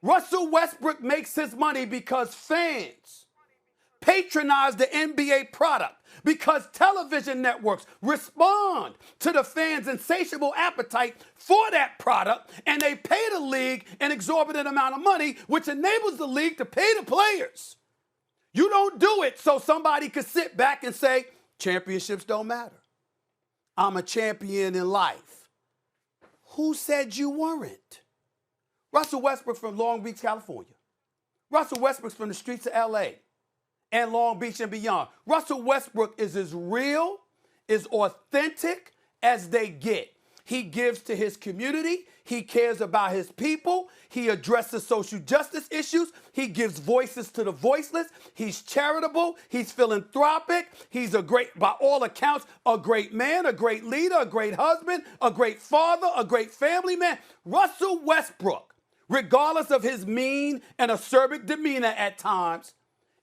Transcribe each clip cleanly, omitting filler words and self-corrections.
Russell Westbrook makes his money because fans patronize the NBA product, because television networks respond to the fans' insatiable appetite for that product, and they pay the league an exorbitant amount of money, which enables the league to pay the players. You don't do it so somebody could sit back and say, championships don't matter. I'm a champion in life. Who said you weren't? Russell Westbrook from Long Beach, California. Russell Westbrook's from the streets of LA and Long Beach and beyond. Russell Westbrook is as real, as authentic as they get. He gives to his community. He cares about his people. He addresses social justice issues. He gives voices to the voiceless. He's charitable. He's philanthropic. He's by all accounts, a great man, a great leader, a great husband, a great father, a great family man. Russell Westbrook, regardless of his mean and acerbic demeanor at times,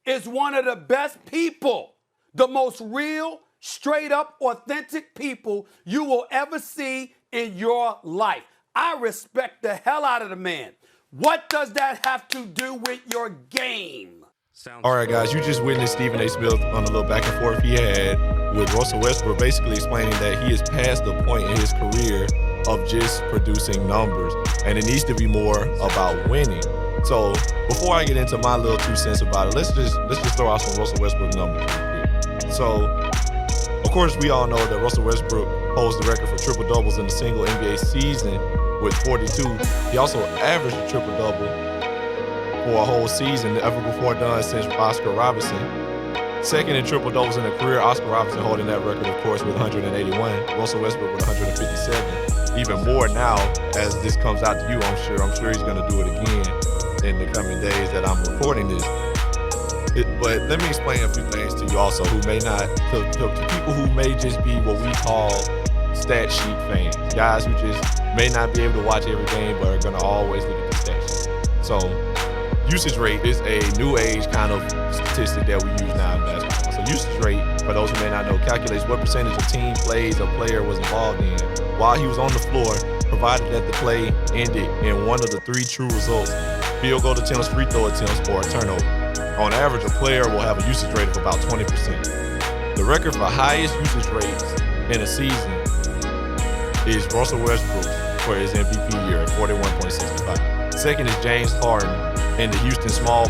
is one of the best people, the most real, straight up, authentic people you will ever see in your life. I respect the hell out of the man. What does that have to do with your game? All right, guys, you just witnessed Stephen A. Smith on a little back and forth he had with Russell Westbrook, basically explaining that he is past the point in his career of just producing numbers, and it needs to be more about winning. So before I get into my little 2 cents about it, let's just throw out some Russell Westbrook numbers real quick. So, of course, we all know that Russell Westbrook holds the record for triple-doubles in a single NBA season with 42. He also averaged a triple-double for a whole season, never before done since Oscar Robertson. Second in triple-doubles in a career, Oscar Robertson holding that record, of course, with 181. Russell Westbrook with 157. Even more now as this comes out to you, I'm sure he's going to do it again in the coming days that I'm recording this. But let me explain a few things to you also who may not, to people who may just be what we call stat sheet fans, guys who just may not be able to watch every game but are going to always look at the stat sheet. So usage rate is a new age kind of statistic that we use now in basketball. So usage rate, for those who may not know, calculates what percentage of team plays a player was involved in while he was on the floor, provided that the play ended in one of the 3 true results: field goal attempts, free throw attempts, or a turnover. On average, a player will have a usage rate of about 20%. The record for highest usage rates in a season is Russell Westbrook for his MVP year at 41.65. Second is James Harden in the Houston small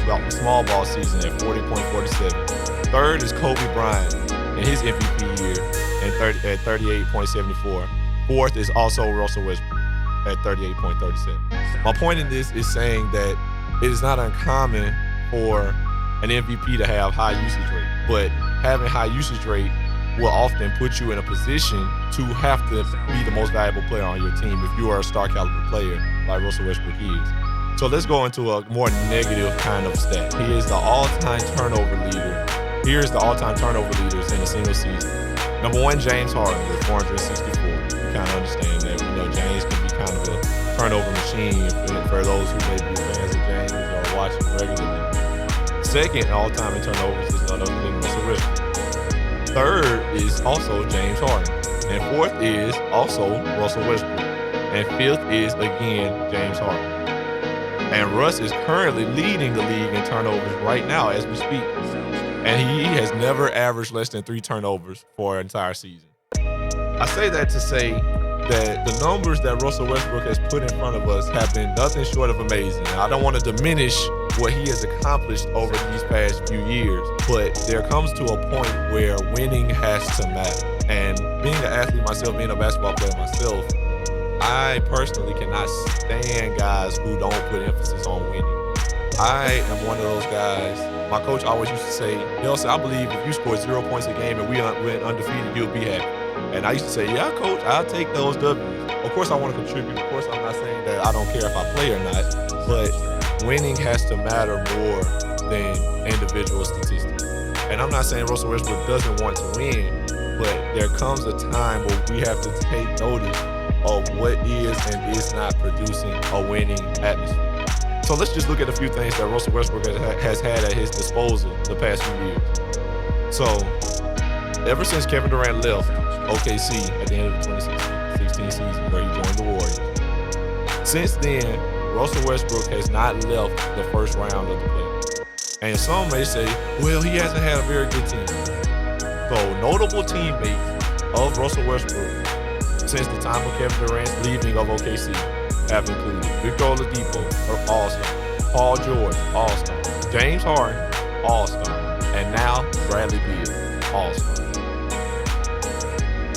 ball season at 40.47. Third is Kobe Bryant in his MVP year at 38.74. Fourth is also Russell Westbrook at 38.37. My point in this is saying that it is not uncommon for an MVP to have high usage rate, but having high usage rate will often put you in a position to have to be the most valuable player on your team if you are a star caliber player like Russell Westbrook is. So let's go into a more negative kind of stat. He is the all-time turnover leader. Here's the all-time turnover leaders in a single season. Number 1, James Harden with 464. You kind of understand that. We know James can be kind of a turnover machine for those who may be fans of James or watching regularly. Second all-time in turnovers is none other than Russell Westbrook. Third is also James Harden. And fourth is also Russell Westbrook. And fifth is, again, James Harden. And Russ is currently leading the league in turnovers right now as we speak. And he has never averaged less than 3 turnovers for an entire season. I say that to say that the numbers that Russell Westbrook has put in front of us have been nothing short of amazing. And I don't want to diminish what he has accomplished over these past few years, but there comes to a point where winning has to matter. And being an athlete myself, being a basketball player myself, I personally cannot stand guys who don't put emphasis on winning. I am one of those guys. My coach always used to say, Nelson, I believe if you score 0 points a game and we went undefeated, you'll be happy. And I used to say, yeah, coach, I'll take those W's. Of course, I want to contribute. Of course, I'm not saying that I don't care if I play or not, but winning has to matter more than individual statistics. And I'm not saying Russell Westbrook doesn't want to win, but there comes a time where we have to take notice of what is and is not producing a winning atmosphere. So let's just look at a few things that Russell Westbrook has had at his disposal the past few years. So ever since Kevin Durant left OKC at the end of the 2016 season where he joined the Warriors, since then, Russell Westbrook has not left the first round of the playoffs. And some may say, well, he hasn't had a very good team. So notable teammates of Russell Westbrook since the time of Kevin Durant's leaving of OKC have included Victor Oladipo, All-Star, Paul George, All-Star, James Harden, All-Star, and now Bradley Beal, All-Star.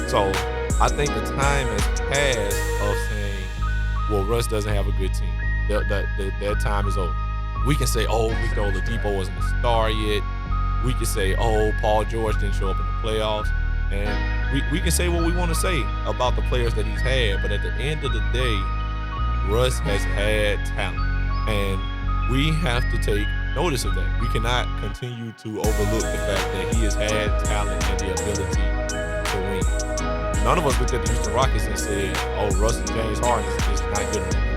So I think the time has passed of saying, well, Russ doesn't have a good team. That time is over. We can say, oh, Victor Oladipo wasn't a star yet. We can say, oh, Paul George didn't show up in the playoffs. And we can say what we want to say about the players that he's had. But at the end of the day, Russ has had talent. And we have to take notice of that. We cannot continue to overlook the fact that he has had talent and the ability to win. None of us looked at the Houston Rockets and said, oh, Russ and James Harden is not good enough.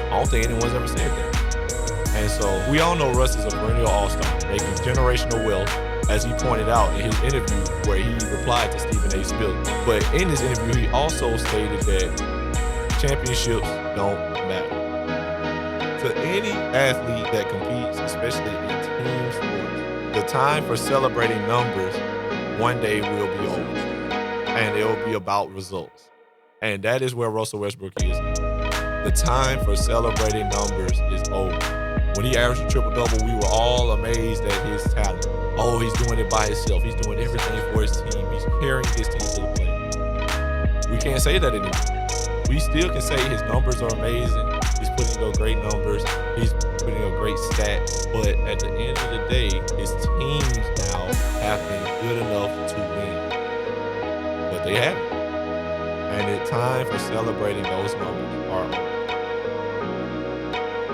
I don't think anyone's ever said that. And so we all know Russ is a perennial all-star, making generational wealth, as he pointed out in his interview where he replied to Stephen A. Smith. But in his interview, he also stated that championships don't matter. To any athlete that competes, especially in team sports, the time for celebrating numbers one day will be over. And it will be about results. And that is where Russell Westbrook is now. The time for celebrating numbers is over. When he averaged a triple-double, we were all amazed at his talent. Oh, he's doing it by himself. He's doing everything for his team. He's carrying his team to the play. We can't say that anymore. We still can say his numbers are amazing. He's putting up great numbers. He's putting up great stats. But at the end of the day, his teams now have been good enough to win. But they haven't. And it's time for celebrating those numbers are over.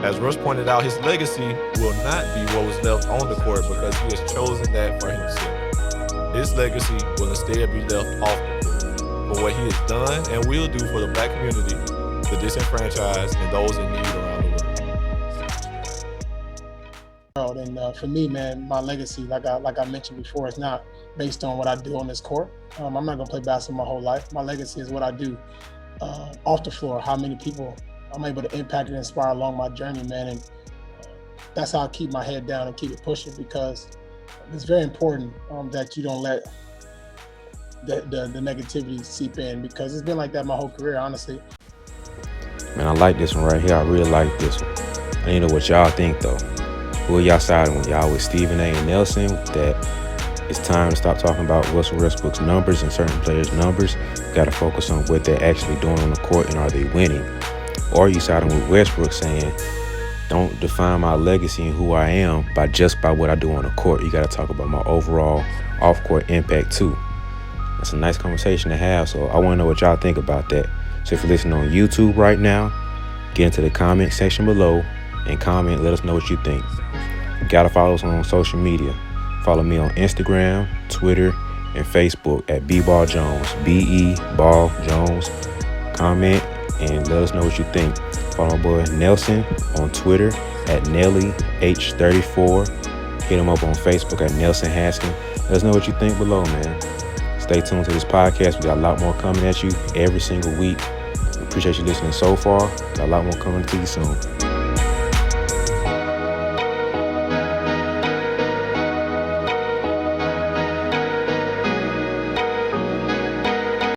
As Russ pointed out, his legacy will not be what was left on the court because he has chosen that for himself. His legacy will instead be left off the court for what he has done and will do for the black community, the disenfranchised, and those in need around the world. And for me, man, my legacy, like I mentioned before, is not based on what I do on this court. I'm not going to play basketball my whole life. My legacy is what I do off the floor, how many people I'm able to impact and inspire along my journey, man. And that's how I keep my head down and keep it pushing, because it's very important that you don't let the negativity seep in, because it's been like that my whole career, honestly. Man, I like this one right here. I really like this one. I don't know what y'all think, though. Who are y'all siding with? Y'all with Stephen A. and Nelson that it's time to stop talking about Russell Westbrook's numbers and certain players' numbers? Got to focus on what they're actually doing on the court and are they winning? Or you siding with Westbrook saying, don't define my legacy and who I am by what I do on the court. You got to talk about my overall off-court impact too. That's a nice conversation to have, so I want to know what y'all think about that. So if you're listening on YouTube right now, get into the comment section below and comment. Let us know what you think. You got to follow us on social media. Follow me on Instagram, Twitter, and Facebook at BeBall Jones, BeBall Jones. Comment and let us know what you think. Follow my boy Nelson on Twitter at NellyH34. Hit him up on Facebook at Nelson Haskin. Let us know what you think below, man. Stay tuned to this podcast. We got a lot more coming at you every single week. We appreciate you listening so far. Got a lot more coming to you soon.